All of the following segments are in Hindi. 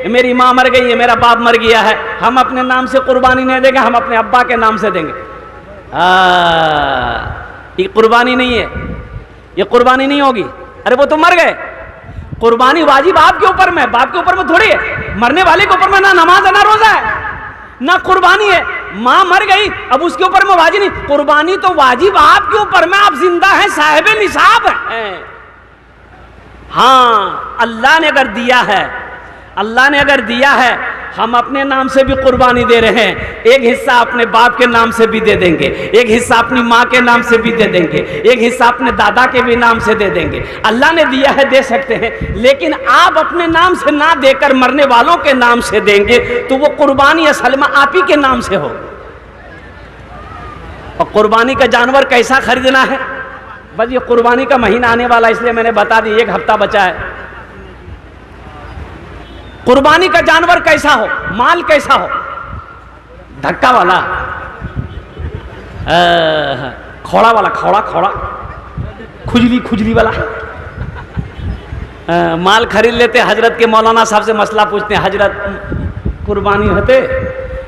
मेरी माँ मर गई है, मेरा बाप मर गया है, हम अपने नाम से कुर्बानी नहीं देंगे, हम अपने अब्बा के नाम से देंगे। ये कुर्बानी नहीं है, ये कुर्बानी नहीं होगी। अरे वो तो मर गए, कुर्बानी वाजिब आपके ऊपर में, बाप के ऊपर में थोड़ी है। मरने वाले के ऊपर में ना नमाज है, ना रोजा है, ना कुर्बानी है। माँ मर गई, अब उसके ऊपर में वाजिब नहीं, कुर्बानी तो वाजिब आपके ऊपर में, आप जिंदा हैं, साहिब निसाब हैं। हाँ, अल्लाह ने अगर दिया है, अल्लाह ने अगर दिया है, हम अपने नाम से भी कुर्बानी दे रहे हैं। एक हिस्सा अपने बाप के नाम से भी दे देंगे, एक हिस्सा अपनी माँ के नाम से भी दे देंगे, एक हिस्सा अपने दादा के भी नाम से दे देंगे। अल्लाह ने दिया है, दे सकते हैं, लेकिन आप अपने नाम से ना देकर मरने वालों के नाम से देंगे तो वो कुर्बानी असल में आप ही के नाम से हो। और कुर्बानी का जानवर कैसा खरीदना है, बस ये कुर्बानी का महीना आने वाला, इसलिए मैंने बता दी, 1 हफ्ता बचा है। कुर्बानी का जानवर कैसा हो, माल कैसा हो, धक्का वाला, खौड़ा वाला, खौड़ा खुजली वाला माल खरीद लेते। हजरत के मौलाना साहब से मसला पूछते हैं, हजरत कुर्बानी होते?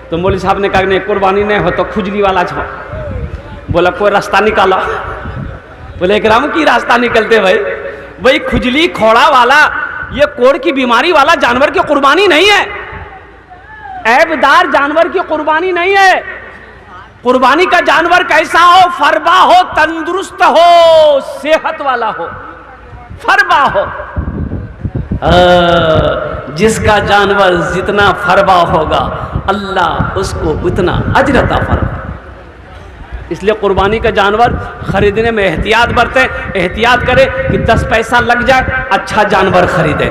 तो मौलवी साहब ने कहा नहीं, कुर्बानी नहीं हो तो खुजली वाला छो। बोला कोई रास्ता निकाला। बोले इकराम की रास्ता निकलते भाई खुजली खौड़ा वाला, ये कोढ़ की बीमारी वाला जानवर की कुर्बानी नहीं है, ऐबदार जानवर की कुर्बानी नहीं है। कुर्बानी का जानवर कैसा हो, फरबा हो, तंदुरुस्त हो, सेहत वाला हो, फरबा हो। जिसका जानवर जितना फरबा होगा अल्लाह उसको उतना अजर अता फरमाएगा। इसलिए कुर्बानी का जानवर खरीदने में एहतियात बरतें, एहतियात करें कि 10 पैसा लग जाए, अच्छा जानवर खरीदे।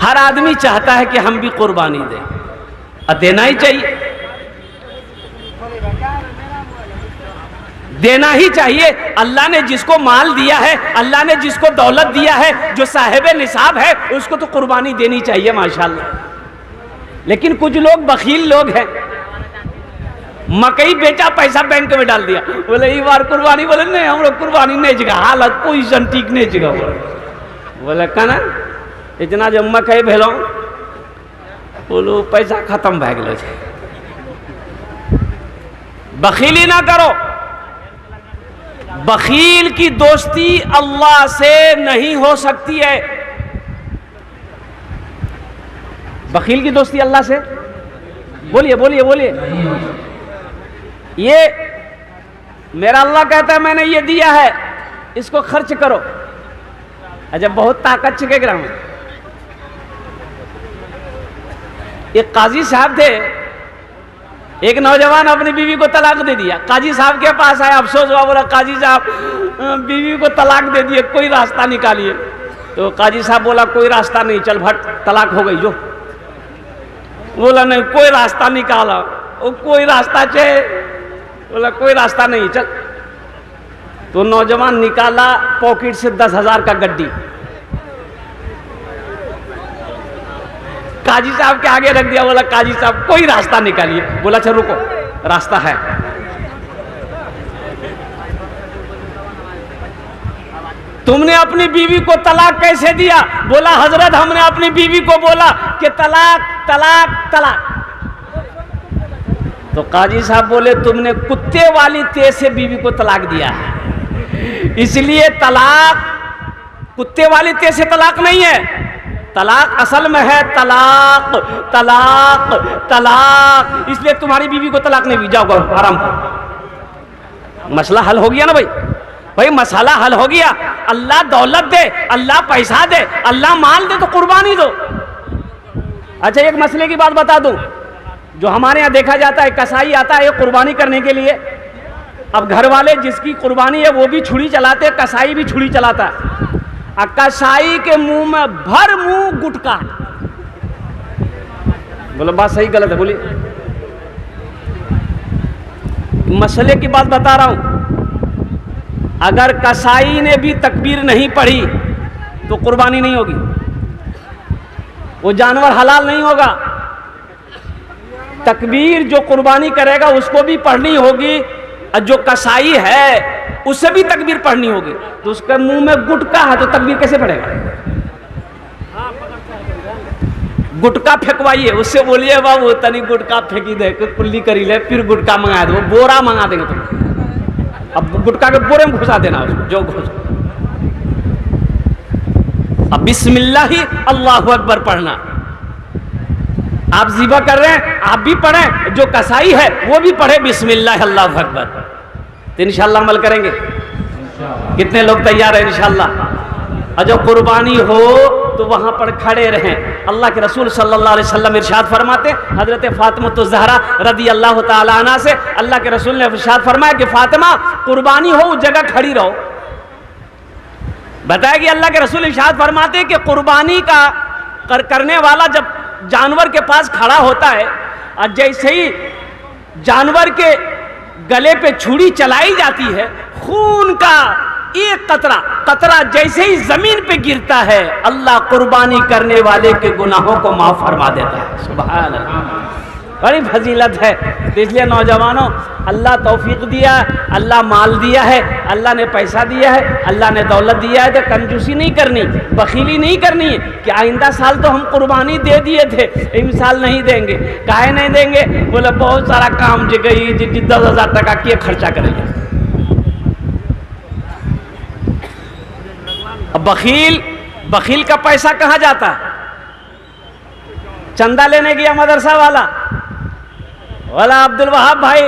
हर आदमी चाहता है कि हम भी कुर्बानी दें, और देना ही चाहिए, देना ही चाहिए। अल्लाह ने जिसको माल दिया है, अल्लाह ने जिसको दौलत दिया है, जो साहिब निसाब है, उसको तो कुर्बानी देनी चाहिए माशाल्लाह। लेकिन कुछ लोग बखील लोग हैं, मकई बेचा, पैसा बैंक में डाल दिया, बोले ये बार कुर्बानी, बोले नहीं हम लोग कुर्बानी नहीं जगह, हालत पोजिशन ठीक नहीं जगह। बोले कहना इतना जो मकई भेलो, बोलो पैसा खत्म भै गलो। बखीली ना करो। बखील की दोस्ती अल्लाह से नहीं हो सकती है। बखील की दोस्ती अल्लाह से, बोलिए बोलिए बोलिए। ये मेरा अल्लाह कहता है मैंने ये दिया है, इसको खर्च करो। अच्छा बहुत ताकत छिके ग्राम। एक काजी साहब थे, एक नौजवान अपनी बीवी को तलाक दे दिया। काजी साहब के पास आया, अफसोस हुआ, बोला काजी साहब बीवी को तलाक दे दिए, कोई रास्ता निकालिए। तो काजी साहब बोला कोई रास्ता नहीं, चल भट तलाक हो गई जो। बोला नहीं कोई रास्ता निकाला, वो कोई रास्ता चाहिए, बोला कोई रास्ता नहीं, चल। तो नौजवान निकाला पॉकेट से 10,000 का गड्डी, काजी साहब के आगे रख दिया, बोला काजी साहब कोई रास्ता निकालिए। बोला अच्छा रुको, रास्ता है। तुमने अपनी बीवी को तलाक कैसे दिया? बोला हजरत हमने अपनी बीवी को बोला कि तलाक तलाक तलाक। तो काजी साहब बोले तुमने कुत्ते वाली तेज से बीवी को तलाक दिया है, इसलिए तलाक कुत्ते वाली तेज से तलाक नहीं है। तलाक असल में है तलाक तलाक तलाक, इसलिए तुम्हारी बीवी को तलाक नहीं दी। जाओ आराम करो। मसला हल हो गया ना भाई मसला हल हो गया। अल्लाह दौलत दे, अल्लाह पैसा दे, अल्लाह माल दे तो कुर्बानी दो। अच्छा एक मसले की बात बता दूं, जो हमारे यहाँ देखा जाता है, कसाई आता है कुर्बानी करने के लिए। अब घर वाले जिसकी कुर्बानी है वो भी छुरी चलाते, कसाई भी छुरी चलाता है। कसाई के मुंह में भर मुंह गुटका। बोलो बात सही गलत है, बोलिए। मसले की बात बता रहा हूं। अगर कसाई ने भी तकबीर नहीं पढ़ी तो कुर्बानी नहीं होगी, वो जानवर हलाल नहीं होगा। तकबीर जो कुर्बानी करेगा उसको भी पढ़नी होगी, और जो कसाई है उससे भी तकबीर पढ़नी होगी। तो उसके मुंह में गुटका है तो तकबीर कैसे पढ़ेगा? गुटका फेंकवाइए, उससे बोलिए बाबू तनी गुटका फेंकी दे, कुल्ली करी ले, फिर गुटका मंगा दो, बोरा मंगा देंगे तुम। अब गुटका के बोरे में घुसा देना उसको, जो घुस। अब बिस्मिल्लाह ही अल्लाहु अकबर पढ़ना। आप ज़िबा कर रहे हैं, आप भी पढ़ें, जो कसाई है वो भी पढ़े बिस्मिल्लाह अल्लाहु अकबर। तो इंशाअल्लाह अमल करेंगे। कितने लोग तैयार हैं इंशाअल्लाह? और जब कुर्बानी हो तो वहां पर खड़े रहें। अल्लाह के रसूल सल्लल्लाहु अलैहि वसल्लम इरशाद फरमाते, हजरत फातिमा ज़हरा रदी अल्लाह ताला अन्हा से अल्लाह के रसूल ने इरशाद फरमाया कि फातिमा कुर्बानी हो उस जगह खड़ी रहो। बताया कि अल्लाह के रसूल इरशाद फरमाते कि कुर्बानी का करने वाला जब जानवर के पास खड़ा होता है और जैसे ही जानवर के गले पे छुरी चलाई जाती है, खून का एक कतरा जैसे ही जमीन पे गिरता है, अल्लाह कुर्बानी करने वाले के गुनाहों को माफ फरमा देता है। सुभान अल्लाह, बड़ी फजीलत है। तो इसलिए नौजवानों, अल्लाह तौफीक दिया, अल्लाह माल दिया है, अल्लाह ने पैसा दिया है, अल्लाह ने दौलत दिया है, तो कंजूसी नहीं करनी, बखीली नहीं करनी है कि आइंदा साल तो हम कुर्बानी दे दिए थे, इस साल नहीं देंगे। काहे नहीं देंगे? बोले बहुत सारा काम जगह 10,000 टका किए खर्चा करेंगे। अब बखील का पैसा कहाँ जाता है? चंदा लेने गया मदरसा वाला, बोला अब्दुल वहाब भाई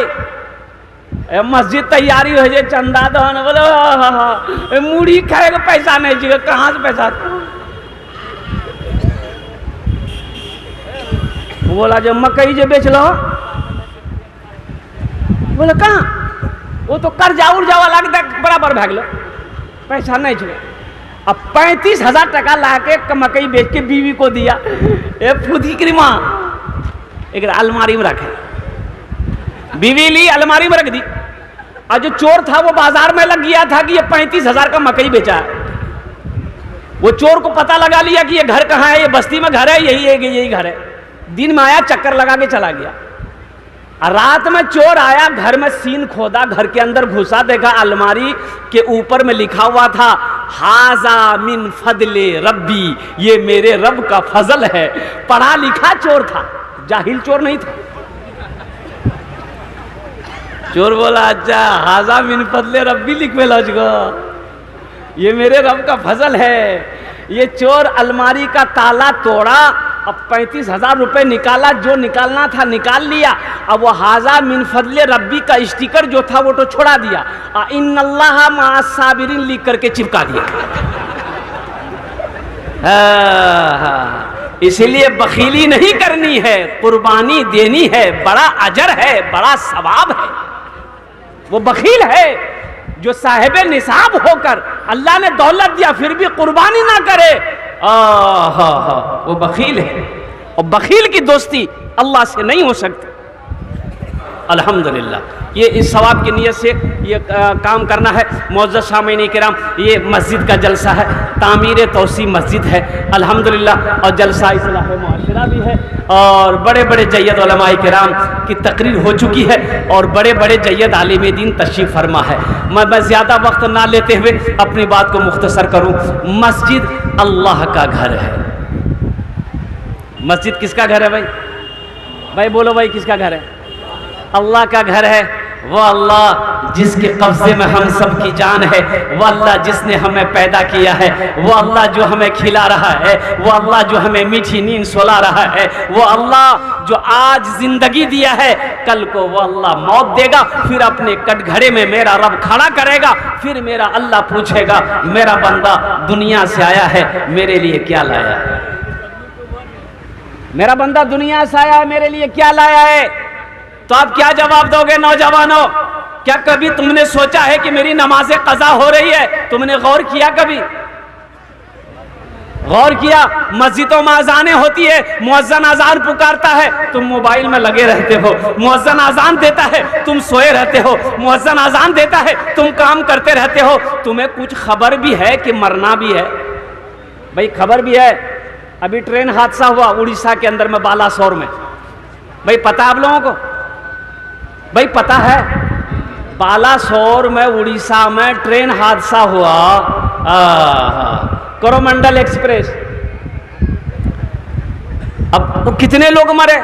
मस्जिद तैयारी हो जाए, चंदा दो न। बोले मूढ़ी खाएगा, पैसा नहीं चाहिए। कहाँ से पैसा? बोला जब मकई जो बेच लो। बोले कहाँ? वो तो कर्जा उर्जा वाला बराबर भाग लो, पैसा नहीं चाहिए। अब 35,000 टका ला के मकई बेच के बीवी को दिया। ए फुदी की माँ एक अलमारी में रखे, बीवी ली अलमारी में रख दी। और जो चोर था वो बाजार में लग गया था कि ये 35,000 का मकई बेचा है। वो चोर को पता लगा लिया कि ये घर कहाँ है, ये बस्ती में घर है, यही घर है। दिन में आया, चक्कर लगा के चला गया। रात में चोर आया, घर में सीन खोदा, घर के अंदर घुसा, देखा अलमारी के ऊपर में लिखा हुआ था हाजा मिन फदले रब्बी, ये मेरे रब का फजल है। पढ़ा लिखा चोर था, जाहिल चोर नहीं था। चोर बोला अच्छा हाजा मिन फदले रब्बी लिखवे लौजगो, ये मेरे रब का फजल है। ये चोर अलमारी का ताला तोड़ा, अब 35,000 रुपए निकाला, जो निकालना था निकाल लिया। अब वो हाजा मिन फजले रब्बी का स्टिकर जो था वो तो छोड़ा दिया, इन्नल्लाह मअस साबिरीन लिख करके चिपका दिया। इसीलिए बखीली नहीं करनी है, कुर्बानी देनी है, बड़ा अजर है, बड़ा सवाब है। वो बखील है जो साहिब निसाब होकर अल्लाह ने दौलत दिया फिर भी कुर्बानी ना करे, वो बखील है। और बखील की दोस्ती अल्लाह से नहीं हो सकती। अल्हम्दुलिल्लाह, ये इस सवाब की नीयत से ये काम करना है। मुअज़्ज़ज़ सामीन किराम, ये मस्जिद का जलसा है, तामीर तौसी मस्जिद है अल्हम्दुलिल्लाह, और जलसा इस्लाह मुआशरा भी है। और बड़े बड़े जय्यद उलमाए किराम की तकरीर हो चुकी है और बड़े बड़े जय्यद आलिम दीन तशरीफ़ फरमा है। मैं ज़्यादा वक्त ना लेते हुए अपनी बात को मुख्तसर करूँ। मस्जिद अल्लाह का घर है। मस्जिद किसका घर है भाई? भाई बोलो भाई, किसका घर है? अल्लाह का घर है। वो अल्लाह जिसके कब्जे में हम सब की जान है, वो अल्लाह जिसने हमें पैदा किया है, वो अल्लाह जो हमें खिला रहा है, वो अल्लाह जो हमें मीठी नींद सुला रहा है, वो अल्लाह जो आज जिंदगी दिया है, कल को वो अल्लाह मौत देगा, फिर अपने कटघरे में मेरा रब खड़ा करेगा। फिर मेरा अल्लाह पूछेगा, मेरा बंदा दुनिया से आया है, मेरे लिए क्या लाया है? मेरा बंदा दुनिया से आया है, मेरे लिए क्या लाया है? तो आप क्या जवाब दोगे नौजवानों? क्या कभी तुमने सोचा है कि मेरी नमाज़ें कज़ा हो रही है? तुमने गौर किया? कभी गौर किया? मस्जिदों में अजानें होती है, मुअज्जिन अजान पुकारता है, तुम मोबाइल में लगे रहते हो। मुअज्जिन अजान देता है, तुम सोए रहते हो। मुअज्जिन अजान देता है, तुम काम करते रहते हो। तुम्हें कुछ खबर भी है कि मरना भी है? भाई खबर भी है। अभी ट्रेन हादसा हुआ उड़ीसा के अंदर में, बालासोर में। भाई पता आप लोगों को? भाई पता है? बालासोर में उड़ीसा में ट्रेन हादसा हुआ, कोरोमंडल एक्सप्रेस। अब वो कितने लोग मरे?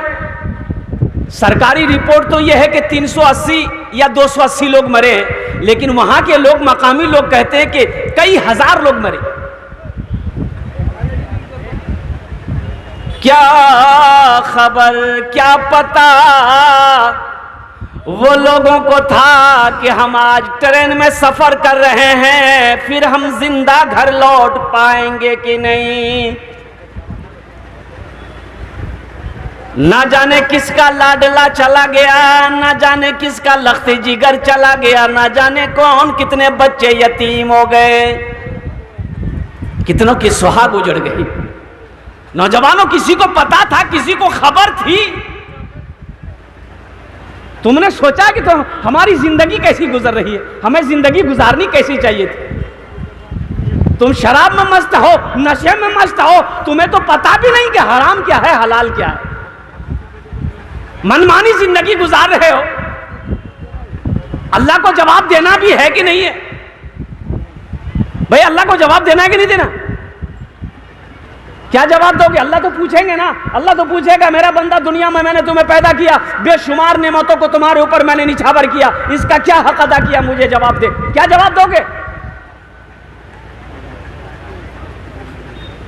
सरकारी रिपोर्ट तो यह है कि 380 या 280 लोग मरे हैं, लेकिन वहां के लोग, मकामी लोग कहते हैं कि कई हजार लोग मरे। क्या खबर, क्या पता वो लोगों को था कि हम आज ट्रेन में सफर कर रहे हैं, फिर हम जिंदा घर लौट पाएंगे कि नहीं। ना जाने किसका लाडला चला गया, ना जाने किसका लख्ती जिगर चला गया, ना जाने कौन कितने बच्चे यतीम हो गए, कितनों की सुहाग उजड़ गई। नौजवानों, किसी को पता था, किसी को खबर थी? तुमने सोचा कि तो हमारी जिंदगी कैसी गुजर रही है, हमें जिंदगी गुजारनी कैसी चाहिए थी? तुम शराब में मस्त हो, नशे में मस्त हो, तुम्हें तो पता भी नहीं कि हराम क्या है, हलाल क्या है। मनमानी जिंदगी गुजार रहे हो। अल्लाह को जवाब देना भी है कि नहीं है? भाई अल्लाह को जवाब देना है कि नहीं देना? क्या जवाब दोगे? अल्लाह तो पूछेंगे ना। अल्लाह तो पूछेगा, मेरा बंदा, दुनिया में मैंने तुम्हें पैदा किया, बेशुमार नेमतों को तुम्हारे ऊपर मैंने निछावर किया, इसका क्या हक अदा किया, मुझे जवाब दे। क्या जवाब दोगे?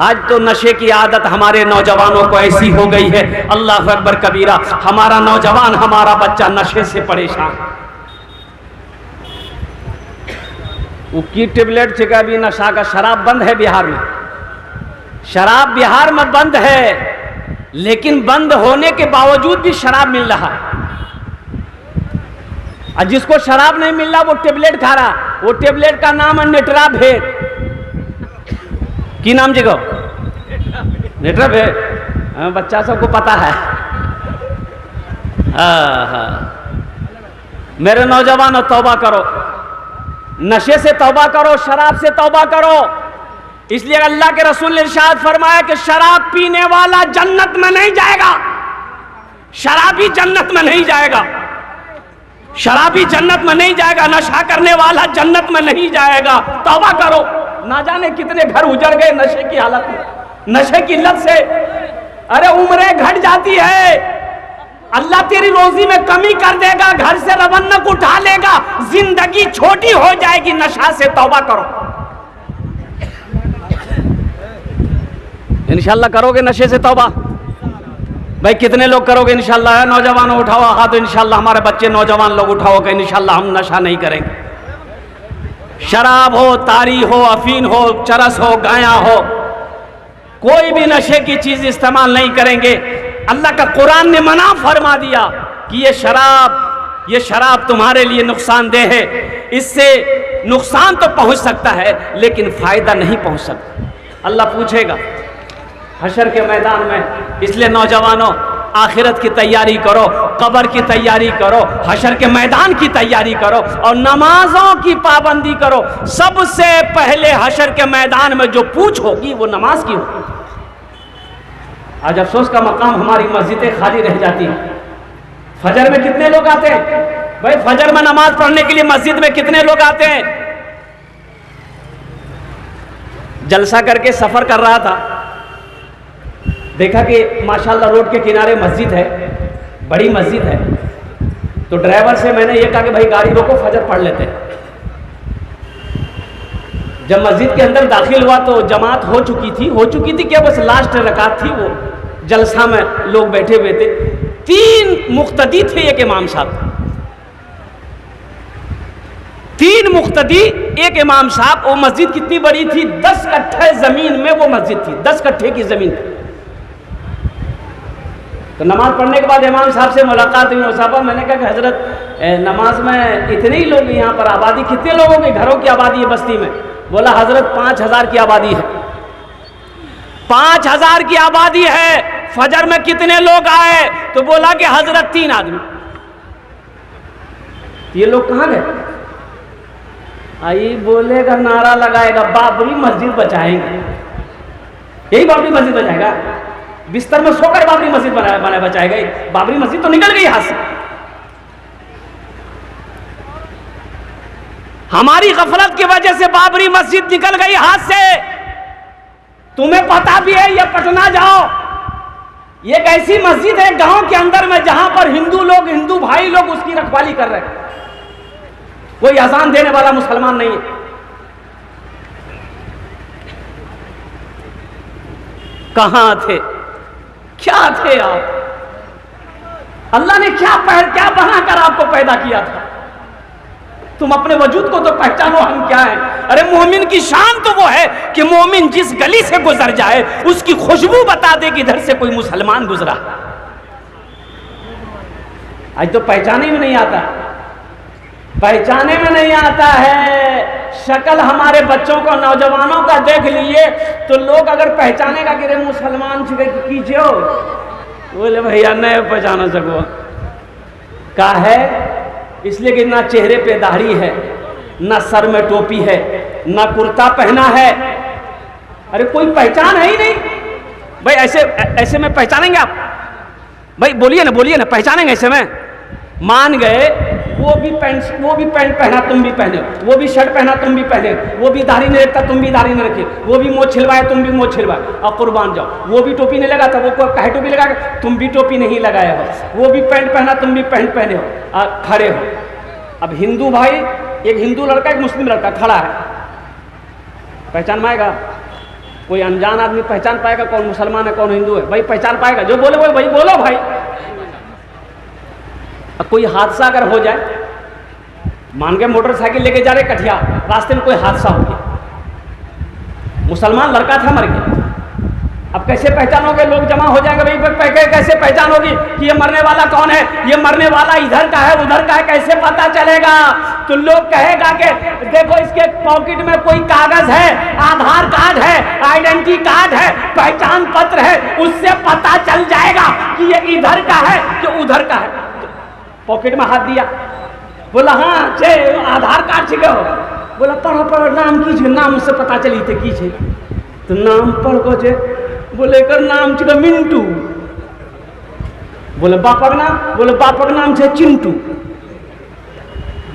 आज तो नशे की आदत हमारे नौजवानों को ऐसी हो गई है, अल्लाह अकबर कबीरा। हमारा नौजवान, हमारा बच्चा नशे से परेशान। वो की टेबलेट से भी नशा का, शराब बंद है बिहार में, शराब बिहार में बंद है, लेकिन बंद होने के बावजूद भी शराब मिल रहा है। और जिसको शराब नहीं मिल रहा वो टेबलेट खा रहा। वो टेबलेट का नाम है नेट्राभेट। की नाम जी को? नेट्राभेट। बच्चा सबको पता है। मेरे नौजवानों, तौबा करो, नशे से तौबा करो, शराब से तौबा करो। इसलिए अल्लाह के रसूल ने इरशाद फरमाया कि शराब पीने वाला जन्नत में नहीं जाएगा, शराबी जन्नत में नहीं जाएगा, शराबी जन्नत में नहीं जाएगा, नशा करने वाला जन्नत में नहीं जाएगा। तौबा करो। ना जाने कितने घर उजड़ गए नशे की हालत में, नशे की लत से। अरे उम्रें घट जाती है, अल्लाह तेरी रोजी में कमी कर देगा, घर से रवन्नक उठा लेगा, जिंदगी छोटी हो जाएगी। नशा से तौबा करो। इंशाल्लाह करोगे नशे से तौबा? भाई कितने लोग करोगे इंशाल्लाह? नौजवानों उठाओ हाथ, तो इंशाल्लाह हमारे बच्चे नौजवान लोग उठाओ कि इंशाल्लाह हम नशा नहीं करेंगे। शराब हो, तारी हो, अफीन हो, चरस हो, गाया हो, कोई भी नशे की चीज इस्तेमाल नहीं करेंगे। अल्लाह का कुरान ने मना फरमा दिया कि ये शराब तुम्हारे लिए नुकसानदेह है, इससे नुकसान तो पहुंच सकता है लेकिन फायदा नहीं पहुंच सकता। अल्लाह पूछेगा हशर के मैदान में। इसलिए नौजवानों, आखिरत की तैयारी करो, कब्र की तैयारी करो, हशर के मैदान की तैयारी करो और नमाजों की पाबंदी करो। सबसे पहले हशर के मैदान में जो पूछ होगी वो नमाज की होगी। आज अफसोस का मकाम, हमारी मस्जिदें खाली रह जाती हैं। फजर में कितने लोग आते हैं? भाई फजर में नमाज पढ़ने के लिए मस्जिद में कितने लोग आते हैं? जलसा करके सफर कर रहा था, देखा कि माशाल्लाह रोड के किनारे मस्जिद है, बड़ी मस्जिद है। तो ड्राइवर से मैंने ये कहा कि भाई गाड़ी रोको, फजर पढ़ लेते हैं। जब मस्जिद के अंदर दाखिल हुआ तो जमात हो चुकी थी क्या, बस लास्ट रकात थी। वो जलसा में लोग बैठे हुए थे, 3 मुक्तदी थे, एक इमाम साहब, 3 मुक्तदी, एक इमाम साहब। वो मस्जिद कितनी बड़ी थी? 10 कट्ठे जमीन में वो मस्जिद थी, 10 कट्ठे की जमीन थी। तो नमाज पढ़ने के बाद इमाम साहब से मुलाकात हुई। साहब मैंने कहा कि हजरत नमाज में इतने ही लोग, यहाँ पर आबादी कितने लोगों की, घरों की आबादी है बस्ती में? बोला हजरत 5000 की आबादी है। 5000 की आबादी है, फजर में कितने लोग आए? तो बोला कि हजरत 3 आदमी। ये लोग कहाँ गए? आई बोलेगा, नारा लगाएगा, बाबरी मस्जिद बचाएंगे। यही बाबरी मस्जिद बचाएगा? बिस्तर में सोकर बाबरी मस्जिद बनाया बचाएगा? बाबरी मस्जिद तो निकल गई हाथ से। हमारी गफलत की वजह से बाबरी मस्जिद निकल गई हाथ से। तुम्हें पता भी है, ये पटना जाओ, एक ऐसी मस्जिद है गांव के अंदर में जहां पर हिंदू लोग, हिंदू भाई लोग उसकी रखवाली कर रहे हैं। कोई अजान देने वाला मुसलमान नहीं है। कहां थे, क्या थे आप? अल्लाह ने क्या बनाकर आपको पैदा किया था? तुम अपने वजूद को तो पहचानो, हम क्या हैं। अरे मोमिन की शान तो वो है कि मोमिन जिस गली से गुजर जाए उसकी खुशबू बता दे कि इधर से कोई मुसलमान गुजरा। आज तो पहचाने में नहीं आता, पहचाने में नहीं आता है। शक्ल हमारे बच्चों को, नौजवानों का देख लिए तो लोग अगर पहचानेगा कि रे मुसलमान कीजिए, बोले भैया नहीं पहचाना सको। का है इसलिए कि ना चेहरे पे दाढ़ी है, ना सर में टोपी है, ना कुर्ता पहना है। अरे कोई पहचान है ही नहीं भाई। ऐसे में पहचानेंगे आप? भाई बोलिए ना, पहचानेंगे ऐसे में? मान गए वो भी पैंट पहना तुम भी पहने, वो भी शर्ट पहना तुम भी पहने, वो भी दाढ़ी नहीं रखता तुम भी दाढ़ी नहीं रखे, वो भी मोछ छिलवाए तुम भी मोछ छिलवाए, और कुर्बान जाओ। वो भी टोपी नहीं लगा था, वो कहे टोपी लगा, तुम भी टोपी नहीं लगाए हो। वो भी पैंट पहना तुम भी पैंट पहने हो, खड़े हो। अब हिंदू भाई, एक हिंदू लड़का एक मुस्लिम लड़का खड़ा है, पहचान पाएगा? कोई अनजान आदमी पहचान पाएगा कौन मुसलमान है कौन हिंदू है? भाई पहचान पाएगा? जो बोले वो भाई बोलो भाई। अब कोई हादसा अगर हो जाए, मान के मोटरसाइकिल लेके जा रहे कटिया, रास्ते में कोई हादसा हो गया, मुसलमान लड़का था मर गया। अब कैसे पहचानोगे? लोग जमा हो जाएंगे भाई, कैसे पहचानोगे कि ये मरने वाला कौन है? ये मरने वाला इधर का है उधर का है, कैसे पता चलेगा? तो लोग कहेगा कि देखो इसके पॉकेट में कोई कागज है, आधार कार्ड है, आइडेंटिटी कार्ड है, पहचान पत्र है, उससे पता चल जाएगा कि ये इधर का है कि उधर का है। पॉकेट में हाथ दिया, बोला हाँ छे आधार कार्ड छे। बोला पढ़ो नाम की छे? नाम उससे पता चली थे की छे? तो नाम पढ़ को छे, बोले कर नाम छे मिंटू। बोले बापक नाम? बोले बापक नाम छे चिंटू।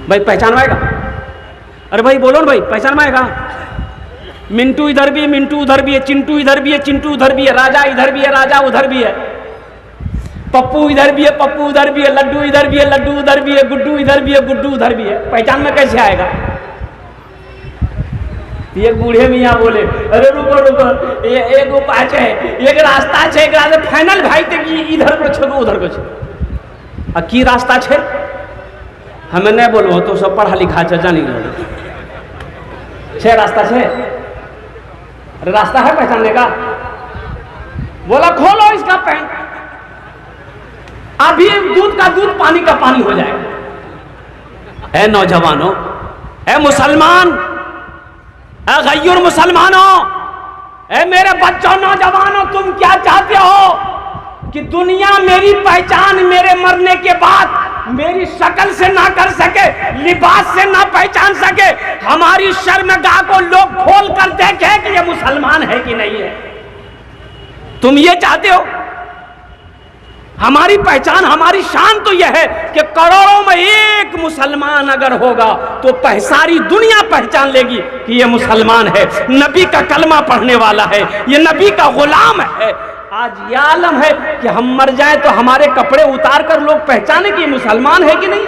भाई पहचान पाएगा? अरे भाई बोलो ना भाई, पहचान पाएगा? मिंटू इधर भी है, मिंटू उधर भी है, चिंटू इधर भी है, चिंटू उधर भी है, राजा इधर भी है, राजा उधर भी है, पप्पू इधर भी है, पप्पू उधर भी है, लड्डू इधर भी है, लड्डू उधर भी है, गुड्डू इधर भी है, गुड्डू उधर भी है। पहचान में कैसे आएगा? ये बूढ़े मियाँ बोले अरे रुको ये एक उपाय है, एक रास्ता है, एक रास्ता फाइनल भाई तक इधर को छोड़ो उधर को छोड़ो। आ की रास्ता है हमें नहीं बोलो, तो सब पढ़ा लिखा है जानी छे रास्ता है। अरे रास्ता है पहचानने का? बोला खोलो इसका पैंट, अभी दूध का दूध पानी का पानी हो जाएगा। ऐ नौजवानों, ऐ मुसलमान, ऐ गैर मुसलमानों, ऐ मेरे बच्चों नौजवानों, तुम क्या चाहते हो कि दुनिया मेरी पहचान मेरे मरने के बाद मेरी शक्ल से ना कर सके, लिबास से ना पहचान सके, हमारी शर्मगाह को लोग खोल कर देखे कि ये मुसलमान है कि नहीं है? तुम ये चाहते हो? हमारी पहचान, हमारी शान तो यह है कि करोड़ों में एक मुसलमान अगर होगा तो सारी दुनिया पहचान लेगी कि यह मुसलमान है, नबी का कलमा पढ़ने वाला है, ये नबी का गुलाम है। आज यह आलम है कि हम मर जाए तो हमारे कपड़े उतार कर लोग पहचाने कि मुसलमान है कि नहीं।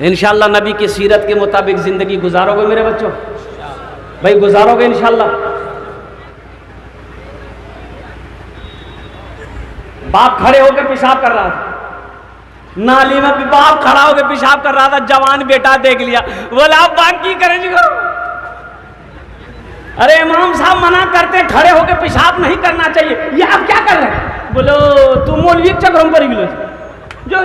इंशाअल्लाह नबी की सीरत के मुताबिक जिंदगी गुजारोगे मेरे बच्चों, भाई गुजारोगे इंशाअल्लाह। बाप खड़े होकर पेशाब कर रहा था, नाली में बाप खड़ा होकर पेशाब कर रहा था, जवान बेटा देख लिया, बोला आप बाकी करें जी करो। अरे इमाम साहब मना करते खड़े होकर पेशाब नहीं करना चाहिए, ये आप क्या कर रहे हैं? बोलो तुम मौलवी चक्रों पर जो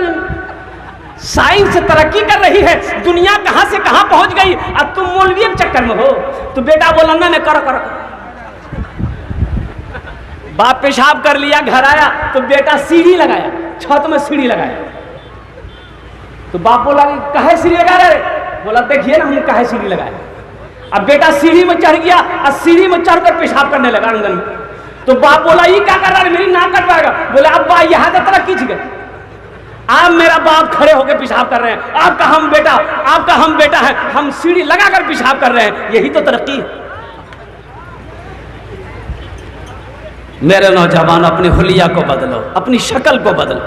साइंस तरक्की कर रही है, दुनिया कहां से कहां पहुंच गई, अब तुम मौलवी के चक्कर में हो। तो बेटा बोला ना करो करो। बाप पेशाब कर लिया, घर आया तो बेटा सीढ़ी लगाया, छत में सीढ़ी लगाया। तो बाप बोला काहे सीढ़ी लगा रहे? बोला देखिए ना हम काहे सीढ़ी लगाए। अब बेटा सीढ़ी में चढ़ गया और सीढ़ी में चढ़कर पेशाब करने लगा आंगन में। तो बाप बोला ये क्या कर रहा है, मेरी नाक कटवाएगा। बोले अब बा यहाँ तक तरक्की गए, आप मेरा बाप खड़े होकर पेशाब कर रहे हैं, आपका हम बेटा है, हम सीढ़ी लगाकर पेशाब कर रहे हैं, यही तो तरक्की है। मेरे नौजवान, अपने हुलिया को बदलो, अपनी शक्ल को बदलो,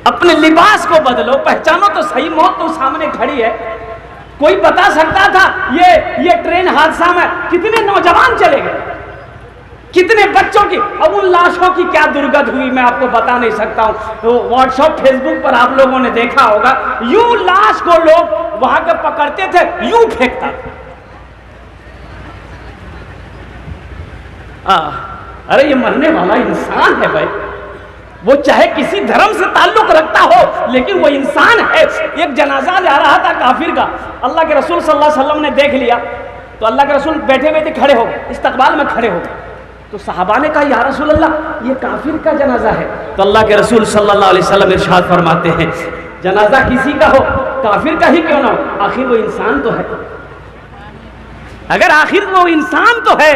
अपने लिबास को बदलो, पहचानो तो सही, मौत तो सामने खड़ी है। कोई बता सकता था ये ट्रेन हादसा में कितने नौजवान चले गए, कितने बच्चों की, अब उन लाशों की क्या दुर्गत हुई मैं आपको बता नहीं सकता हूं। तो व्हाट्सएप फेसबुक पर आप लोगों ने देखा होगा, यूं लाश को लोग वहां के पकड़ते थे, यूं फेंकता। अरे ये मरने वाला इंसान है भाई, वो चाहे किसी धर्म से ताल्लुक रखता हो, लेकिन वो इंसान है। एक जनाजा जा रहा था काफिर का, अल्लाह के रसूल सल्लल्लाहु अलैहि वसल्लम ने देख लिया, तो अल्लाह के रसूल बैठे हुए थे, खड़े हो गए, इस्तकबाल में खड़े हो गए। तो सहाबा ने कहा, या रसूल अल्लाह, ये काफिर का जनाजा है। तो अल्लाह के रसूल सल्लल्लाहु अलैहि वसल्लम इरशाद फरमाते हैं, जनाजा किसी का हो, काफिर का ही क्यों ना हो, आखिर वो इंसान तो है। अगर आखिर वो इंसान तो है,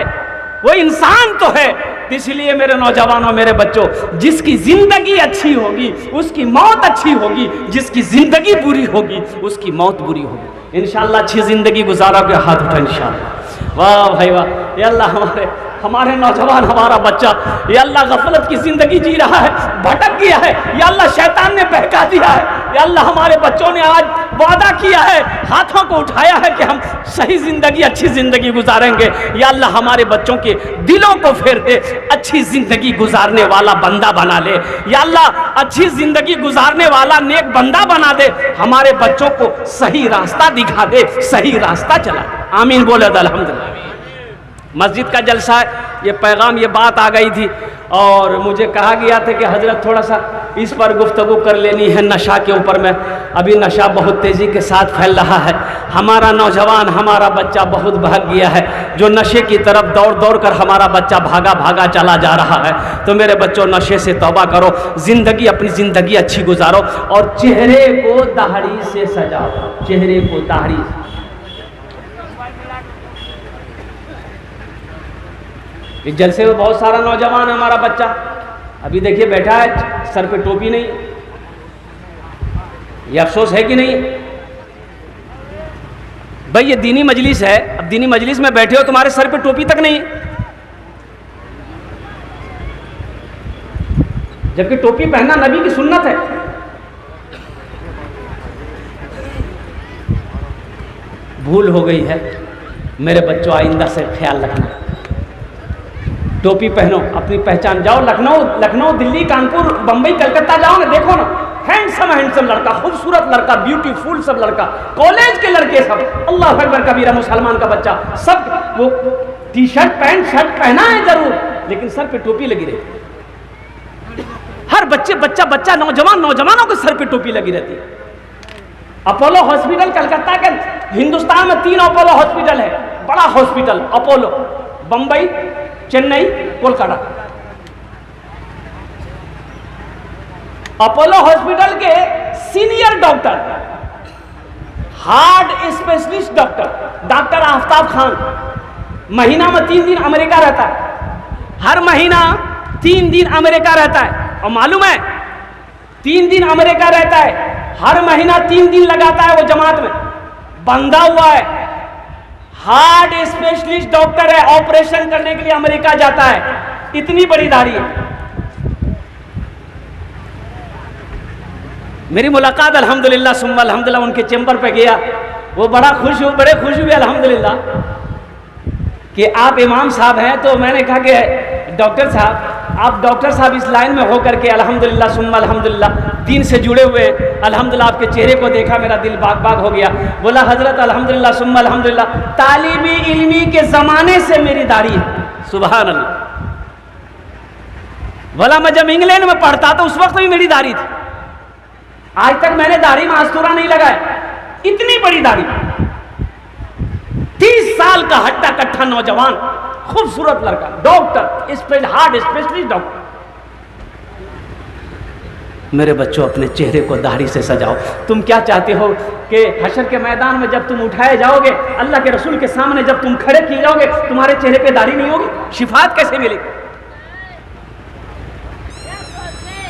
वो इंसान तो है। इसलिए मेरे नौजवानों, मेरे बच्चों, जिसकी जिंदगी अच्छी होगी उसकी मौत अच्छी होगी, जिसकी जिंदगी बुरी होगी उसकी मौत बुरी होगी। इंशाअल्लाह अच्छी जिंदगी गुजारोगे, हाथ उठा इंशाअल्लाह। वाह भाई वाह, ये अल्लाह हमारे नौजवान, हमारा बच्चा, या अल्लाह गफलत की जिंदगी जी रहा है, भटक गया है, या अल्लाह शैतान ने बहका दिया है, या अल्लाह हमारे बच्चों ने आज वादा किया है, हाथों को उठाया है कि हम सही जिंदगी, अच्छी जिंदगी गुजारेंगे। या अल्लाह हमारे बच्चों के दिलों को फेर दे, अच्छी जिंदगी गुजारने वाला बंदा बना ले। या अल्लाह अच्छी जिंदगी गुजारने वाला नेक बंदा बना दे, हमारे बच्चों को सही रास्ता दिखा दे, सही रास्ता चला दे। आमीन बोले अल्हम्दुलिल्लाह। मस्जिद का जलसा है, ये पैगाम, ये बात आ गई थी और मुझे कहा गया था कि हजरत थोड़ा सा इस पर गुफ्तगू कर लेनी है, नशा के ऊपर में। अभी नशा बहुत तेज़ी के साथ फैल रहा है, हमारा नौजवान, हमारा बच्चा बहुत भाग गया है, जो नशे की तरफ दौड़ दौड़ कर हमारा बच्चा भागा भागा चला जा रहा है। तो मेरे बच्चों, नशे से तौबा करो, ज़िंदगी, अपनी ज़िंदगी अच्छी गुजारो और चेहरे को दाढ़ी से सजाओ, चेहरे को दाढ़ी। इस जलसे में बहुत सारा नौजवान, हमारा बच्चा अभी देखिए बैठा है, सर पे टोपी नहीं। ये अफसोस है कि नहीं भाई? ये दीनी मजलिस है, अब दीनी मजलिस में बैठे हो, तुम्हारे सर पे टोपी तक नहीं, जबकि टोपी पहनना नबी की सुन्नत है। भूल हो गई है मेरे बच्चों, आइंदा से ख्याल रखना, टोपी पहनो, अपनी पहचान। जाओ लखनऊ, दिल्ली, कानपुर, बंबई, कलकत्ता जाओ ना, देखो ना, हैंडसम लड़का, खूबसूरत लड़का, ब्यूटीफुल सब लड़का, कॉलेज के लड़के सब, अल्लाह अकबर कबीरा, मुसलमान का बच्चा, सब वो टी शर्ट पैंट शर्ट पहना है जरूर, लेकिन सर पे टोपी लगी रहती। हर बच्चा नौजवानों के सर पे टोपी लगी रहती है। अपोलो हॉस्पिटल कलकत्ता के, हिंदुस्तान में 3 अपोलो हॉस्पिटल है, बड़ा hospital Apollo, Bombay, Chennai, Kolkata. Apollo hospital के senior doctor, heart specialist doctor Aftab Khan, महीना में 3 दिन अमेरिका रहता है, हर महीना 3 दिन अमेरिका रहता है। और मालूम है 3 दिन अमेरिका रहता है, हर महीना 3 दिन लगाता है वो जमात में, बंधा हुआ है, हार्ट स्पेशलिस्ट डॉक्टर है, ऑपरेशन करने के लिए अमेरिका जाता है, इतनी बड़ी दाढ़ी है। मेरी मुलाकात अल्हम्दुलिल्लाह सुम्मा अल्हम्दुलिल्लाह उनके चैम्बर पे गया, वो बड़े खुश हुए अल्हम्दुलिल्लाह कि आप इमाम साहब हैं। तो मैंने कहा कि डॉक्टर साहब, आप डॉक्टर साहब इस लाइन में होकर के अल्हम्दुलिल्लाह सुम्मा अल्हम्दुलिल्लाह दीन से जुड़े हुए, अल्हम्दुलिल्लाह आपके चेहरे को देखा मेरा दिल बाग बाग हो गया। बोला हजरत अल्हम्दुलिल्लाह सुम्मा अल्हम्दुलिल्लाह, तालिबी इल्मी के ज़माने से मेरी दाढ़ी है, सुभान अल्लाह। बोला मैं जब इंग्लैंड में पढ़ता तो उस वक्त भी मेरी दाढ़ी थी, आज तक मैंने दाढ़ी में आस्तूरा नहीं लगाया, इतनी बड़ी दाढ़ी। 30 साल का हट्टा कट्ठा नौजवान, खूबसूरत लड़का, डॉक्टर, हार्ट स्पेशलिस्ट डॉक्टर। मेरे बच्चों, अपने चेहरे को दाढ़ी से सजाओ। तुम क्या चाहते हो कि हशर के मैदान में जब तुम उठाए जाओगे, अल्लाह के रसूल के सामने जब तुम खड़े किए जाओगे, तुम्हारे चेहरे पे दाढ़ी नहीं होगी? शिफात कैसे मिलेगी?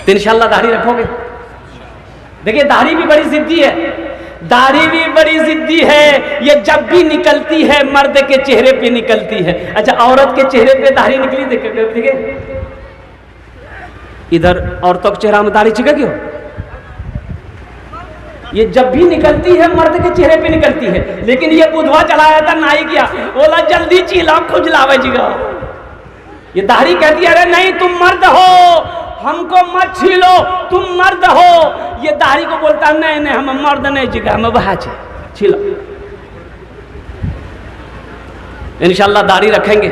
तो इंशाअल्लाह दाढ़ी रखोगे, देखिए दाढ़ी भी बड़ी जिद्दी है, दाढ़ी भी बड़ी जिद्दी है। ये जब भी निकलती है मर्द के चेहरे पे निकलती है। अच्छा, औरत के चेहरे पे दाढ़ी निकली देखिए, इधर औरतों के चेहरा में दाढ़ी चिपकी हो, ये जब भी निकलती है मर्द के चेहरे पे निकलती है। लेकिन ये बुधवा चलाया था नाई किया, बोला जल्दी चीला खुजलावे जीगा। ये दाढ़ी कहती है अरे नहीं तुम मर्द हो, हमको मत छीलो, तुम मर्द हो। ये दाढ़ी को बोलता नहीं नहीं हम मर्द नहीं जिगा, हम वहा छीलो। इंशाल्लाह दाढ़ी रखेंगे।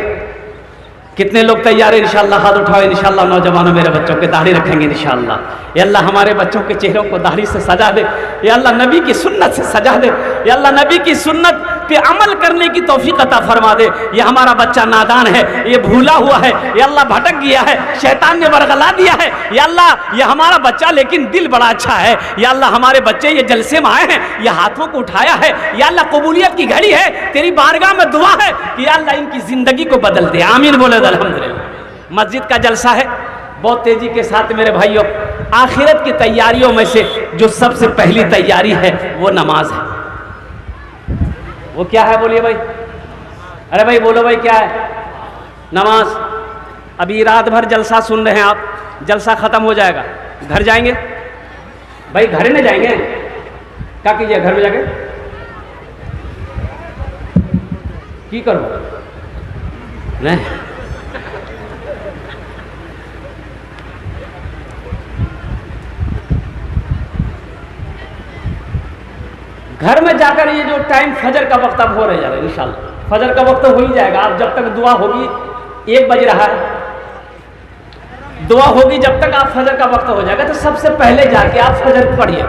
कितने लोग तैयार है इंशाल्लाह? हाथ उठाओ इंशाल्लाह। नौजवानों मेरे बच्चों के दाढ़ी रखेंगे इंशाल्लाह। या अल्लाह हमारे बच्चों के चेहरों को दाढ़ी से सजा दे, या अल्लाह नबी की सुन्नत से सजा दे, या अल्लाह नबी की सुन्नत पे अमल करने की तौफीक अता फरमा दे। ये हमारा बच्चा नादान है, ये भूला हुआ है, या अल्लाह भटक गया है, शैतान ने बरगला दिया है। या अल्लाह ये हमारा बच्चा लेकिन दिल बड़ा अच्छा है। या अल्लाह हमारे बच्चे ये जलसे में आए हैं, ये हाथों को उठाया है। या अल्लाह कबूलियत की घड़ी है, तेरी बारगाह में दुआ है कि या अल्लाह इनकी जिंदगी को बदल दे। आमीन बोले अल्हम्दुलिल्लाह। मस्जिद का जलसा है बहुत तेजी के साथ मेरे भाइयों। आखिरत की तैयारियों में से जो सबसे पहली तैयारी है वो नमाज है। वो क्या है बोलिए भाई? अरे भाई बोलो भाई क्या है? नमाज। अभी रात भर जलसा सुन रहे हैं आप, जलसा खत्म हो जाएगा, घर जाएंगे भाई? घर नहीं जाएंगे, क्या कीजिए घर में जाके की करो नहीं? घर में जाकर ये जो टाइम फजर का वक्त अब हो रहा है इंशाल्लाह, फजर का वक्त हो ही जाएगा। आप जब तक दुआ होगी, 1 बज रहा है, दुआ होगी जब तक आप फजर का वक्त हो जाएगा। तो सबसे पहले जाके आप फजर पढ़िए।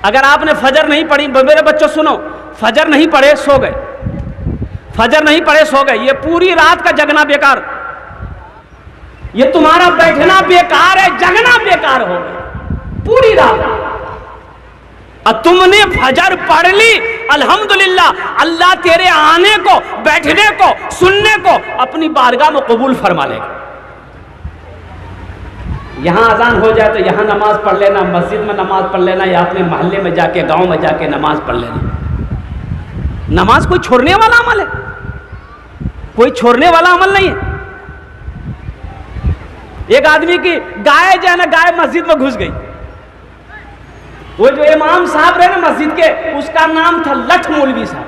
अगर आपने फजर नहीं पढ़ी, मेरे बच्चों सुनो, फजर नहीं पढ़े सो गए, फजर नहीं पढ़े सो गए, ये पूरी रात का जगना बेकार, ये तुम्हारा बैठना बेकार है, जगना बेकार हो गया पूरी रात। और तुमने फजर पढ़ ली, अल्हम्दुलिल्लाह, अल्लाह तेरे आने को, बैठने को, सुनने को अपनी बारगाह में कबूल फरमा लेगा। यहां अजान हो जाए तो यहां नमाज पढ़ लेना, मस्जिद में नमाज पढ़ लेना, या अपने मोहल्ले में जाके, गांव में जाके नमाज पढ़ लेना। नमाज कोई छोड़ने वाला अमल है? कोई छोड़ने वाला अमल नहीं है। एक आदमी की गाय जो है ना, गाय मस्जिद में घुस गई। वो जो इमाम साहब रहे ना मस्जिद के, उसका नाम था लठ मौलवी साहब,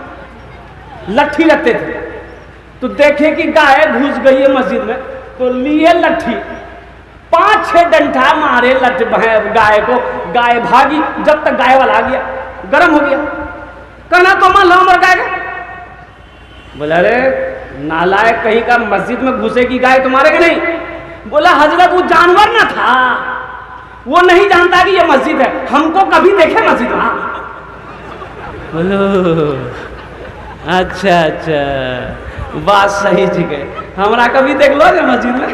लट्ठी रखते थे। तो देखे कि गाय घुस गई है मस्जिद में, तो लिए लट्ठी, 5-6 डंठा मारे लठ गाय को, गाय भागी। जब तक गाय वाला आ गया, गर्म हो गया, कहना तो मान लो मर गाय। बोला अरे नालायक कहीं का, मस्जिद में घुसेगी गाय तुम्हारे के नहीं? बोला हजरत वो जानवर ना था, वो नहीं जानता कि ये मस्जिद है, हमको कभी देखे मस्जिद में। बोलो अच्छा अच्छा, बात सही ठीक है, हमारा कभी देख लो मस्जिद में।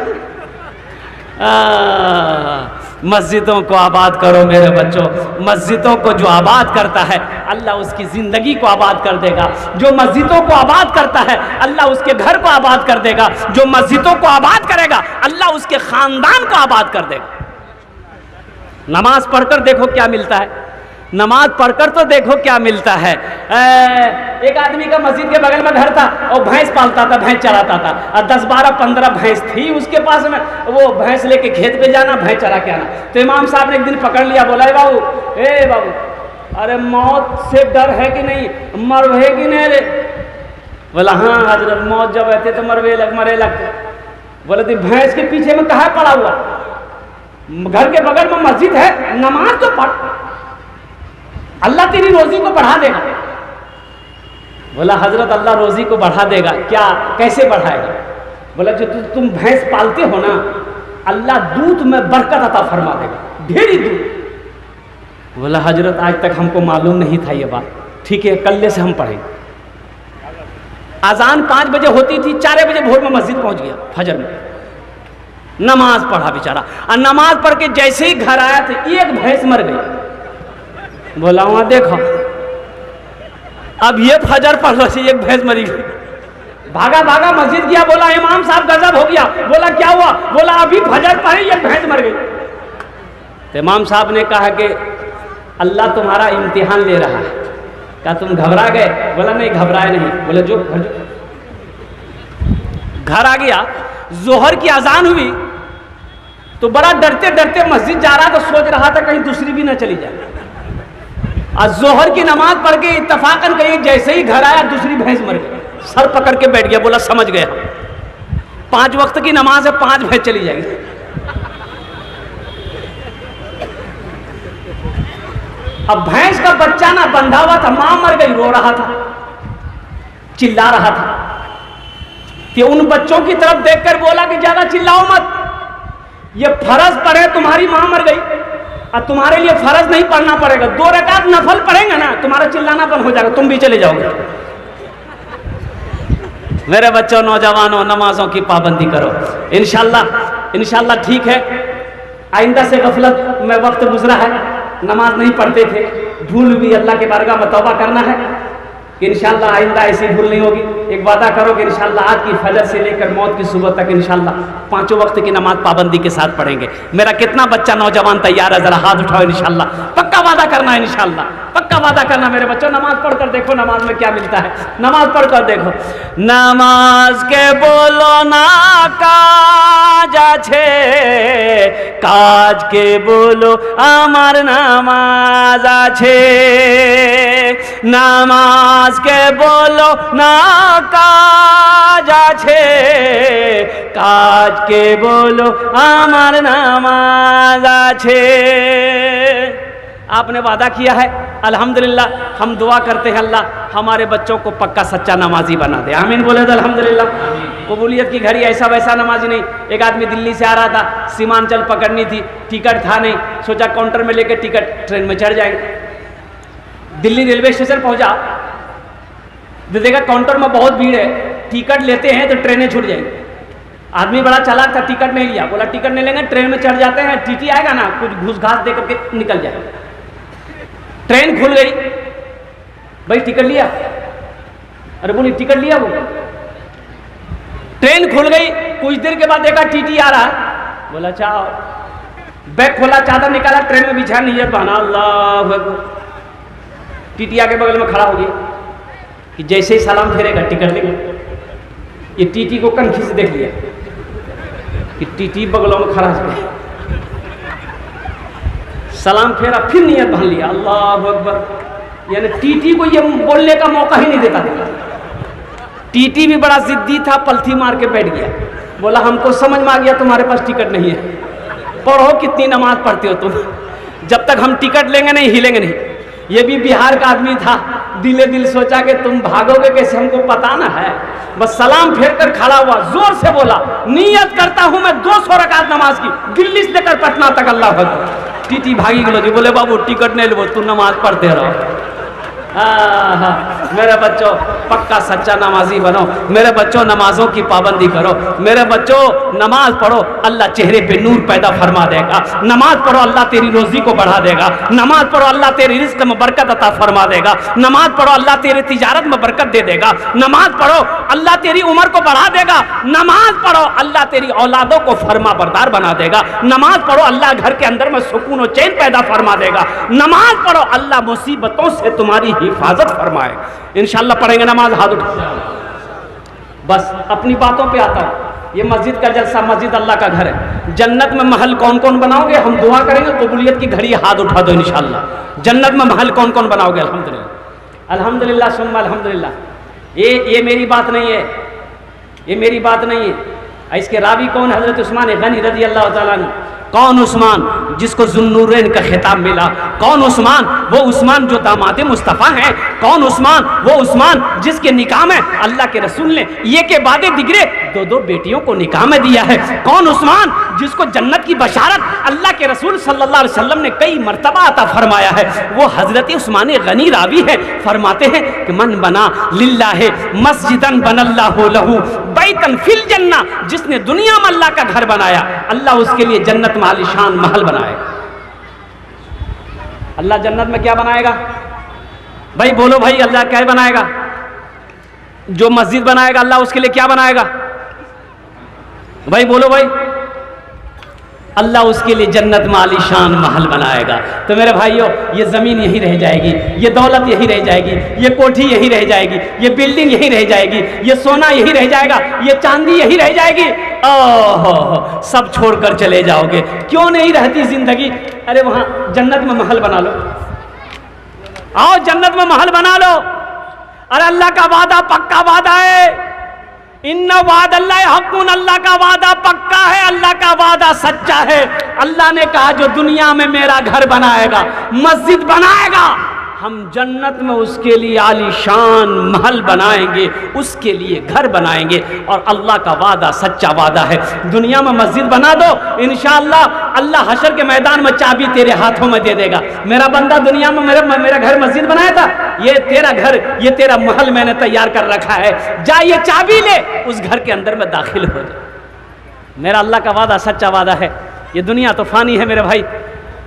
मस्जिदों को आबाद करो मेरे बच्चों। मस्जिदों को जो आबाद करता है अल्लाह उसकी ज़िंदगी को आबाद कर देगा। जो मस्जिदों को आबाद करता है अल्लाह उसके घर को आबाद कर देगा। जो मस्जिदों को आबाद करेगा अल्लाह उसके ख़ानदान को आबाद कर देगा। नमाज पढ़कर देखो क्या मिलता है, नमाज पढ़कर तो देखो क्या मिलता है। एक आदमी का मस्जिद के बगल में घर था और भैंस पालता था, भैंस चराता था, और 10, 12, 15 भैंस थी उसके पास में। वो भैंस लेके खेत पे जाना, भैंस चरा के आना। तो इमाम साहब ने एक दिन पकड़ लिया, बोला ए बाबू, अरे मौत से डर है कि नहीं, मरवे कि नहीं रे? बोला हाँ हजरत, मौत जब रहते तो मरे लगते। बोले तो भैंस के पीछे में कहाँ पड़ा हुआ? घर के बगल में मस्जिद है, नमाज तो पढ़, अल्लाह तेरी रोजी को बढ़ा देगा। बोला हजरत अल्लाह रोजी को बढ़ा देगा, क्या कैसे बढ़ाएगा? बोला जो तुम भैंस पालते हो ना, अल्लाह दूध में बरकत अता फरमा देगा, ढेरी दूध। बोला हजरत आज तक हमको मालूम नहीं था ये बात, ठीक है कल से हम पढ़ेंगे। अजान 5 बजे होती थी, 4 बजे भोर में मस्जिद पहुंच गया, फजर में नमाज पढ़ा बेचारा। और नमाज पढ़ के जैसे ही घर आया तो एक भैंस मर गई। बोला वहां देखो, अब ये फजर पढ़ लो, एक भैंस मरी गई। भागा भागा मस्जिद गया, बोला इमाम साहब गजब हो गया। बोला क्या हुआ? बोला अभी फजर पढ़ी, एक भैंस मर गई। तो इमाम साहब ने कहा कि अल्लाह तुम्हारा इम्तिहान ले रहा है। क्या तुम घबरा गए? बोला नहीं घबराए नहीं। बोले जो घर आ गया, जोहर की अजान हुई तो बड़ा डरते डरते मस्जिद जा रहा, तो सोच रहा था कहीं दूसरी भी ना चली जाए। आज जोहर की नमाज पढ़ के इत्तफाकन कहीं जैसे ही घर आया दूसरी भैंस मर गई, सर पकड़ के बैठ गया। बोला समझ गया, 5 वक्त की नमाज है, 5 भैंस चली जाएगी। अब भैंस का बच्चा ना बंधा हुआ था, मां मर गई, रो रहा था, चिल्ला रहा था। कि उन बच्चों की तरफ देखकर बोला कि ज्यादा चिल्लाओ मत, ये फर्ज पढ़े, तुम्हारी मां मर गई और तुम्हारे लिए फर्ज नहीं पढ़ना पड़ेगा, 2 रकात नफल पढ़ेंगे ना, तुम्हारा चिल्लाना बंद हो जाएगा, तुम भी चले जाओगे। मेरे बच्चों, नौजवानों, नमाजों की पाबंदी करो। इंशाल्लाह ठीक है। आइंदा से गफलत में वक्त गुजरा है, नमाज नहीं पढ़ते थे, भूल भी, अल्लाह के बारगाह में तौबा करना है कि इंशाल्लाह आइंदा ऐसी भूल नहीं होगी। एक वादा करो कि इंशाल्लाह आज की फजर से लेकर मौत की सुबह तक इंशाल्लाह 5 वक्त की नमाज पाबंदी के साथ पढ़ेंगे। मेरा कितना बच्चा नौजवान तैयार है? जरा हाथ उठाओ। इंशाल्लाह पक्का वादा करना है, इंशाल्लाह पक्का वादा करना। मेरे बच्चों, नमाज पढ़कर देखो, नमाज में क्या मिलता है। नमाज पढ़कर देखो। नमाज के बोलो ना काज आछे, काज के बोलो आमार नामाज आछे। नामाज के बोलो ना काज आछे, काज के बोलो आमार नामाज आछे। आपने वादा किया है, अल्हम्दुलिल्लाह हम दुआ करते हैं अल्लाह हमारे बच्चों को पक्का सच्चा नमाजी बना दे। आमीन बोले तो अल्हम्दुलिल्लाह। कबूलियत की घड़ी, ऐसा वैसा नमाजी नहीं। एक आदमी दिल्ली से आ रहा था, सीमांचल पकड़नी थी, टिकट था नहीं, सोचा काउंटर में लेकर टिकट ट्रेन में चढ़ जाएंगे। दिल्ली रेलवे स्टेशन पहुंचा, देखा काउंटर में बहुत भीड़ है, टिकट लेते हैं तो ट्रेनें छूट जाएंगी। आदमी बड़ा चालाक था, टिकट नहीं लिया, बोला टिकट नहीं लेंगे, ट्रेन में चढ़ जाते हैं, टीटी आएगा ना, कुछ घूस घास दे करके निकल जाए। ट्रेन खुल गई, भाई टिकट लिया? अरे बोली टिकट लिया। वो ट्रेन खुल गई, कुछ देर के बाद देखा टीटी आ रहा, बोला चाओ, बैग खोला, चादर निकाला, ट्रेन में बिछा, नियत बना, अल्लाह अकबर। टीटी आके बगल में खड़ा हो गया कि जैसे ही सलाम फेरेगा टिकट लेगा। ये टीटी को कनखी से देख लिया कि टीटी बगलों में खड़ा है, सलाम फेरा, फिर नियत बांध लिया, अल्लाह अकबर। यानी टीटी को ये बोलने का मौका ही नहीं देता था। टीटी भी बड़ा जिद्दी था, पलथी मार के बैठ गया, बोला हमको समझ में आ गया तुम्हारे पास टिकट नहीं है, पढ़ो कितनी नमाज पढ़ते हो तुम, जब तक हम टिकट लेंगे नहीं हिलेंगे नहीं। ये भी बिहार का आदमी था, दिले दिल सोचा कि तुम भागोगे कैसे, हमको पता ना है। बस सलाम फेर कर खड़ा हुआ, जोर से बोला नियत करता हूं मैं 200 रकात नमाज की, दिल्ली से लेकर पटना तक, अल्लाह अकबर। टीटी भागी गलो जी, बोले बाबू टिकट नहीं लो, तू नमाज पढ़ते रहो। मेरे बच्चों पक्का सच्चा नमाजी बनो। मेरे बच्चों नमाजों की पाबंदी करो। मेरे बच्चों नमाज पढ़ो, अल्लाह चेहरे पे नूर पैदा फरमा देगा। नमाज पढ़ो, अल्लाह तेरी रोजी को बढ़ा देगा। नमाज पढ़ो, अल्लाह तेरी रिस्क में बरकत अता फरमा देगा। नमाज पढ़ो, अल्लाह तेरी तिजारत में बरकत दे देगा। नमाज पढ़ो, अल्लाह तेरी उम्र को बढ़ा देगा। नमाज पढ़ो, अल्लाह तेरी औलादों को फरमा बरदार बना देगा। नमाज पढ़ो, अल्लाह घर के अंदर में सुकून और चैन पैदा फरमा देगा। नमाज पढ़ो, अल्लाह मुसीबतों से तुम्हारी हिफाजत फरमाए। इंशाअल्लाह पढ़ेंगे नमाज, हाथ उठा। बस अपनी बातों पे आता हूं। ये मस्जिद का जलसा, मस्जिद अल्लाह का घर है। जन्नत में महल कौन कौन बनाओगे, हम दुआ करेंगे, कबूलियत की घड़ी, हाथ उठा दो इंशाअल्लाह। जन्नत में महल कौन कौन बनाओगे? अल्हम्दुलिल्लाह, अल्हम्दुलिल्लाह सुम्मा अल्हम्दुलिल्लाह। ये मेरी बात नहीं है, ये मेरी बात नहीं है। इसके रावी कौन? हजरत उस्मान गनी रजी अल्लाह तआला अन्हु। कौन उस्मान जिसको जुन्नूरैन का खिताब मिला? कौन उस्मान? वो उस्मान जो दामाद मुस्तफ़ा हैं। कौन उस्मान? वो उस्मान जिसके निकाह में अल्लाह के रसूल ने ये के बाद दिगरे 2 बेटियों को निकाह में दिया है। कौन उस्मान जिसको जन्नत की बशारत अल्लाह के रसूल सल्लल्लाहु अलैहि वसल्लम ने कई मर्तबा अता फरमाया है? वो हजरत उस्मान गनी रावी है। फरमाते हैं कि मन बना लिल्लाहि मस्जिदन बनल्लाहु लहू बैतन फिल जन्ना, जिसने दुनिया में अल्लाह का घर बनाया, अल्लाह उसके लिए जन्नत में आलीशान महल बनाएगा। अल्लाह जन्नत में क्या बनाएगा भाई? बोलो भाई, अल्लाह क्या बनाएगा? जो मस्जिद बनाएगा अल्लाह उसके लिए क्या बनाएगा भाई? बोलो भाई, अल्लाह उसके लिए जन्नत में आलीशान महल बनाएगा। तो मेरे भाइयों, ये ज़मीन यहीं रह जाएगी, ये दौलत यहीं रह जाएगी, ये कोठी यहीं रह जाएगी, ये बिल्डिंग यहीं रह जाएगी, ये सोना यहीं रह जाएगा, ये चांदी यहीं रह जाएगी। ओह, सब छोड़कर चले जाओगे। क्यों नहीं रहती ज़िंदगी? अरे वहाँ जन्नत में महल बना लो, आओ जन्नत में महल बना लो। अरे अल्लाह का वादा पक्का वादा है, इन्ना वाद अल्लाह हक़्क़ुन, अल्लाह का वादा पक्का है, अल्लाह का वादा सच्चा है। अल्लाह ने कहा जो दुनिया में मेरा घर बनाएगा, मस्जिद बनाएगा, हम जन्नत में उसके लिए आलीशान महल बनाएंगे, उसके लिए घर बनाएंगे। और अल्लाह का वादा सच्चा वादा है। दुनिया में मस्जिद बना दो, इंशाअल्लाह अल्लाह हशर के मैदान में चाबी तेरे हाथों में दे देगा। मेरा बंदा दुनिया में मेरा घर मस्जिद बनाया था, ये तेरा घर, ये तेरा महल मैंने तैयार कर रखा है, जा ये चाबी ले, उस घर के अंदर में दाखिल हो जा। मेरा अल्लाह का वादा सच्चा वादा है। ये दुनिया तो फानी है मेरे भाई,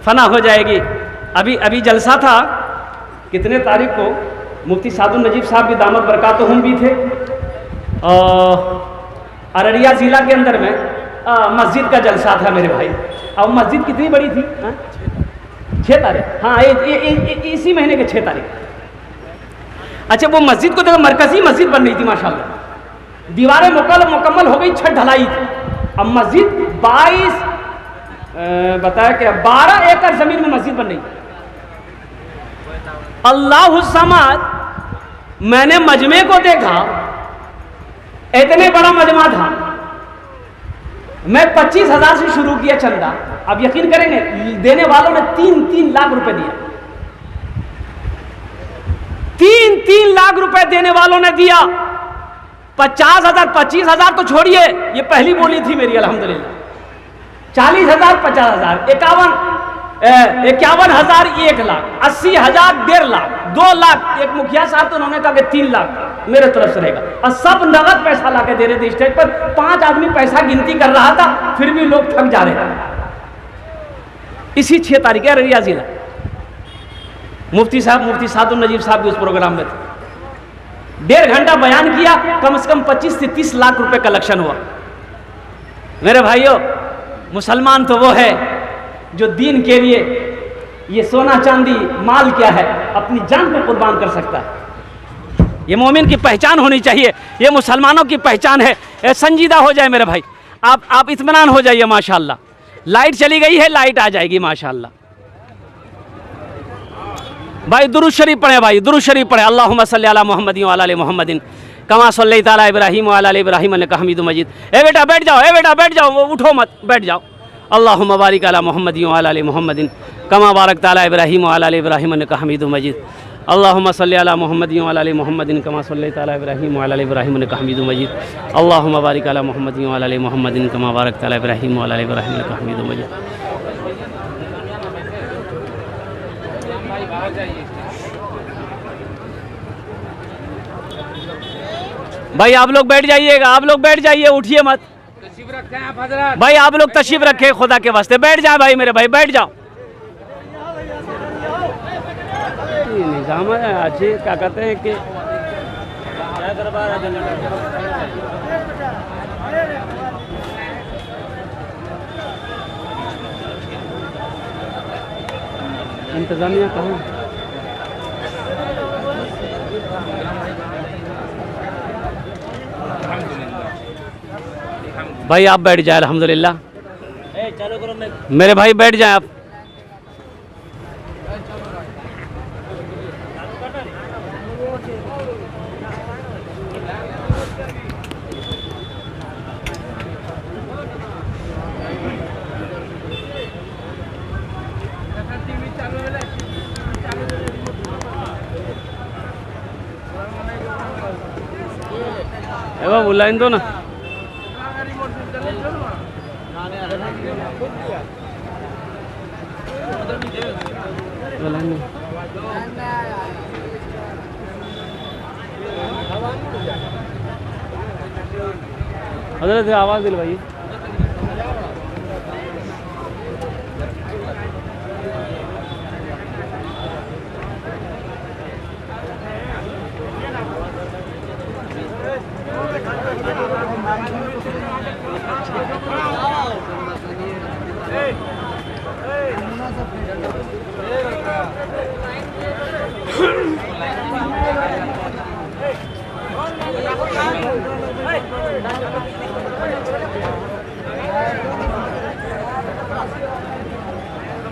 फना हो जाएगी। अभी जलसा था, कितने तारीख को मुफ्ती सादुल नजीब साहब भी दामद बरकातुहुम भी थे, और अररिया ज़िला के अंदर में मस्जिद का जलसा था मेरे भाई। अब मस्जिद कितनी बड़ी थी? 6 तारीख, हाँ इसी महीने के 6 तारीख। अच्छा, वो मस्जिद को देखो, मरकजी मस्जिद बन रही थी माशाल्लाह, दीवारें मुकम्मल हो गई, छत ढलाई थी। अब मस्जिद 22 बताया क्या 12 एकड़ ज़मीन में मस्जिद बन रही थी। अल्लाहु समद, मैंने मजमे को देखा, इतने बड़ा मजमा था। मैं 25,000 से शुरू किया चंदा। अब यकीन करेंगे, देने वालों ने 3-3 लाख रुपए दिया। 3-3 लाख रुपए देने वालों ने दिया। 50,000 25,000 तो छोड़िए, ये पहली बोली थी मेरी अल्हम्दुलिल्लाह। 40,000 50,000 51,000 1 लाख 80,000 1.5 लाख 2 लाख। एक मुखिया साहब तो उन्होंने कहा कि 3 लाख मेरे तरफ से रहेगा, और सब नगद पैसा ला के दे रहे थे स्टेज पर। 5 आदमी पैसा गिनती कर रहा था, फिर भी लोग थक जा रहे थे। इसी 6 तारीख अररिया जिला, मुफ्ती सादुल नजीब साहब भी उस प्रोग्राम में थे। 1.5 घंटा बयान किया, कम से कम 25 से 30 लाख रुपए कलेक्शन हुआ। मेरे भाइयों, मुसलमान तो वो है जो दीन के लिए ये सोना चांदी माल क्या है, अपनी जान को कुर्बान कर सकता है। ये मोमिन की पहचान होनी चाहिए, ये मुसलमानों की पहचान है। संजीदा हो जाए मेरे भाई, आप इत्मीनान हो जाइए माशाल्लाह। लाइट चली गई है, लाइट आ जाएगी माशाल्लाह। भाई दुरूद शरीफ पढ़े, भाई दुरूद शरीफ पढ़े। अल्लाहुम्मा सल्ली अला मुहम्मदिन व अला आलि मुहम्मदिन कमा सल्लैता अला इब्राहीम व अला आलि इब्राहीम इन्नका हमीदुम मजीद। ए बेटा बैठ जाओ, ए बेटा बैठ जाओ, उठो मत, बैठ जाओ। अल्लाहुम्मा बारिक अला मुहम्मदिन व अला आलि मुहम्मदिन कमा बारकता अला इब्राहीम व अला आलि इब्राहीम इन्नका हमीदुम मजीद। अल्लाहुम्मा सल्ली अला मुहम्मदिन व अला आलि मुहम्मदिन कमा सल्लैता अला इब्राहीम व अला आलि इब्राहीम इन्नका हमीदुम मजीद। अल्लाहुम्मा बारिक अला मुहम्मदिन व अला आलि मुहम्मदिन कमा बारकता अला इब्राहीम व अला आलि इब्राहीम इन्नका हमीदुम मजीद। भाई आप लोग बैठ जाइएगा, आप लोग बैठ जाइए, उठिए मत। तशरीफ रखें आप हज़रात, भाई आप लोग तशरीफ रखें, खुदा के वास्ते बैठ जाए भाई, मेरे भाई बैठ जाओ। निजाम है आज, क्या कहते हैं कि इंतजामिया कहाँ? भाई आप बैठ जाए, अल्हम्दुलिल्लाह। मेरे भाई बैठ जाए आप। बाबू लाइन दो ना। हज़रत आवाज़ दिल भाई।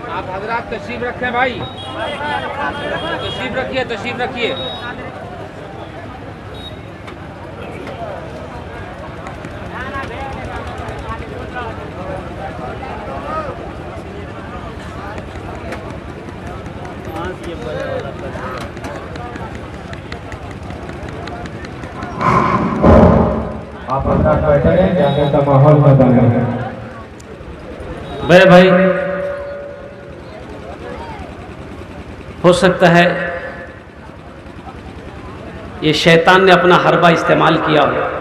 आप हजरात तशरीफ रखें भाई, तशरीफ रखिए, तशरीफ रखिए। आप अपना बैठे हैं, जाने का माहौल न बने। मेरे भाई, हो सकता है ये शैतान ने अपना हरबा इस्तेमाल किया हो।